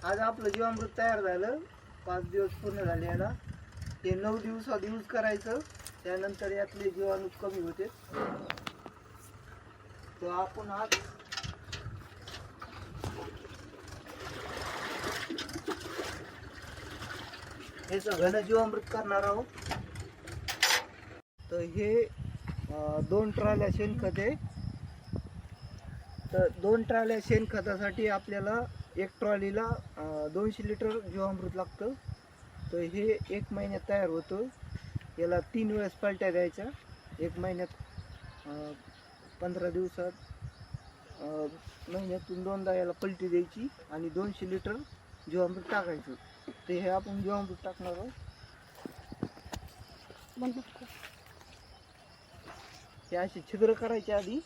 आज आपलं जीवामृत तयार झालं. 5 दिवस पूर्ण झाले याला. हे 9 दिवसात यूज करायचं. त्यानंतर यातले जीवाणू कमी होते. तर आपण आज हे घन जीवामृत करणार आहोत. तर हे 2 ट्रॉल्या शेणखत आहे. तर 2 ट्रॉल्या शेणखतासाठी आपल्याला 1 ट्रॉलीला 200 लिटर जीवामृत लागतं. तर हे 1 महिन्यात तयार होतं. याला 3 वेळेस पलट्या द्यायच्या. 1 महिन्यात 15 दिवसात महिन्यातून 2दा याला पलटी द्यायची आणि 200 लिटर जीवामृत टाकायचं. तर हे आपण जीवामृत टाकणार आहोत. हे असे छिद्र करायचे आधी.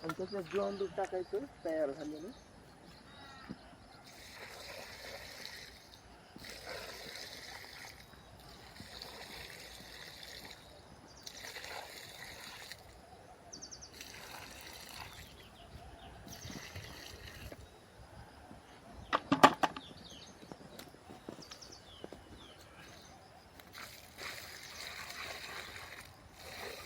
आणि त्याच्यात जीवामृत टाकायचं तयार झालेलं.